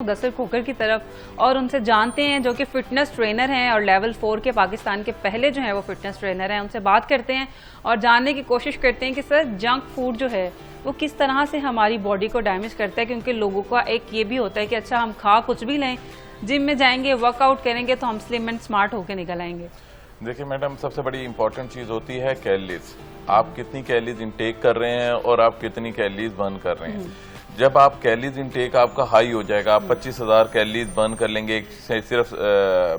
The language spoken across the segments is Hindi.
मुदस्सिर खोखर की तरफ और उनसे जानते हैं, जो कि फिटनेस ट्रेनर हैं और लेवल 4 के पाकिस्तान के पहले जो है वो फिटनेस ट्रेनर हैं। उनसे बात करते हैं और जानने की कोशिश करते हैं कि सर जंक फूड जो है वो किस तरह से हमारी बॉडी को डैमेज करता है। क्योंकि लोगों का एक ये भी होता है कि अच्छा हम खा कुछ भी लें, जिम में जाएंगे, वर्कआउट करेंगे तो हम स्लिम एंड स्मार्ट होकर निकल आएंगे। देखिए मैडम, सबसे बड़ी इंपॉर्टेंट चीज होती है कैलोरीज। आप कितनी कैलोरीज इंटेक कर रहे हैं और आप कितनी कैलोरीज बर्न कर रहे हैं। जब आप कैलोरीज इंटेक आपका हाई हो जाएगा, आप 25,000 कैलोरीज बर्न कर लेंगे सिर्फ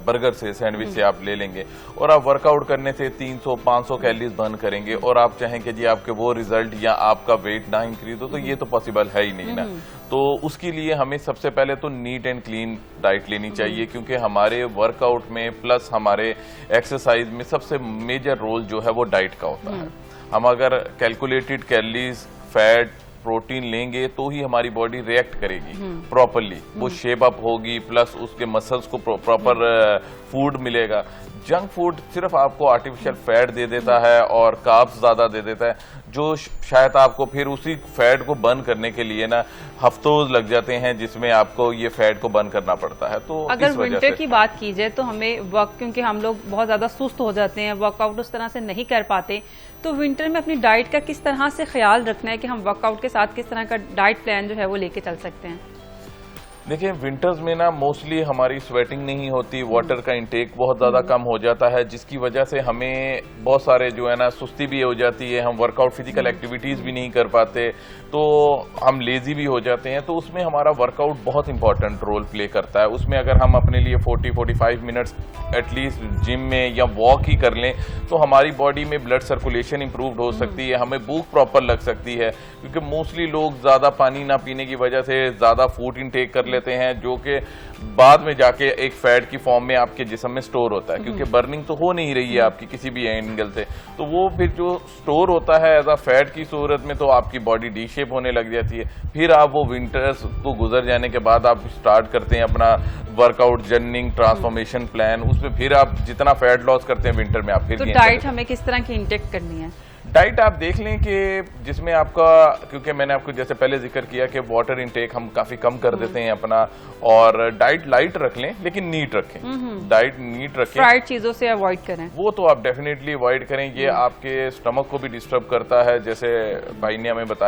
बर्गर से, सैंडविच से आप ले लेंगे, और आप वर्कआउट करने से 300-500 कैलोरीज बर्न करेंगे और आप चाहें कि जी आपके वो रिजल्ट या आपका वेट ना इंक्रीज हो, तो ये तो पॉसिबल है ही नहीं ना। तो उसके लिए हमें सबसे पहले तो नीट एंड क्लीन डाइट लेनी चाहिए, क्योंकि हमारे वर्कआउट में प्लस हमारे एक्सरसाइज में सबसे मेजर रोल जो है वो डाइट का होता है। हम अगर कैलकुलेटेड कैलोरीज, फैट, प्रोटीन लेंगे तो ही हमारी बॉडी रिएक्ट करेगी प्रॉपरली, वो शेप अप होगी, प्लस उसके मसल्स को प्रॉपर फूड मिलेगा। जंक फूड सिर्फ आपको आर्टिफिशियल फैट दे देता है और कार्ब्स ज्यादा दे देता है, जो शायद आपको फिर उसी फैट को बर्न करने के लिए ना हफ्तों लग जाते हैं, जिसमें आपको ये फैट को बर्न करना पड़ता है। तो अगर विंटर की बात की जाए तो हमें वर्क, क्योंकि हम लोग बहुत ज्यादा सुस्त हो जाते हैं, वर्कआउट उस तरह से नहीं कर पाते, तो विंटर में अपनी डाइट का किस तरह से ख्याल रखना है कि हम वर्कआउट के साथ किस तरह का डाइट प्लान जो है वो लेके चल सकते हैं। देखिए विंटर्स में ना मोस्टली हमारी स्वेटिंग नहीं होती, वाटर का इंटेक बहुत ज़्यादा कम हो जाता है, जिसकी वजह से हमें बहुत सारे जो है ना सुस्ती भी हो जाती है, हम वर्कआउट फिजिकल एक्टिविटीज़ भी नहीं कर पाते, तो हम लेजी भी हो जाते हैं। तो उसमें हमारा वर्कआउट बहुत इंपॉर्टेंट रोल प्ले करता है। उसमें अगर हम अपने लिए 40-45 मिनट्स एटलीस्ट जिम में या वॉक ही कर लें तो हमारी बॉडी में ब्लड सर्कुलेशन इंप्रूव हो सकती है, हमें भूख प्रॉपर लग सकती है, क्योंकि मोस्टली लोग ज़्यादा पानी ना पीने की वजह से ज़्यादा फूड इंटेक कर लेते हैं, जो कि बाद में जाके एक फैट की फॉर्म में आपके जिस्म में स्टोर होता है, क्योंकि बर्निंग तो हो नहीं रही है आपकी किसी भी एंगल से, तो वो फिर जो स्टोर होता है एज अ फैट की सूरत में, तो आपकी बॉडी डी शेप होने लग जाती है। फिर आप वो विंटर्स को गुजर जाने के बाद आप स्टार्ट करते हैं अपना वर्कआउट जर्निंग ट्रांसफॉर्मेशन प्लान, उसमें फिर आप जितना फैट लॉस करते हैं विंटर में आप फिर। तो डाइट हमें किस तरह की इंटेक करनी है? डाइट आप देख लें कि जिसमें आपका, क्योंकि मैंने आपको जैसे पहले जिक्र किया कि वाटर इंटेक हम काफी कम कर देते हैं अपना, और डाइट लाइट रख लें लेकिन नीट रखें। डाइट नीट रखें, फ्राइड चीजों से अवॉइड करें, वो तो आप डेफिनेटली अवॉइड करें। ये आपके स्टमक को भी डिस्टर्ब करता है, जैसे भाई ने हमें बताया।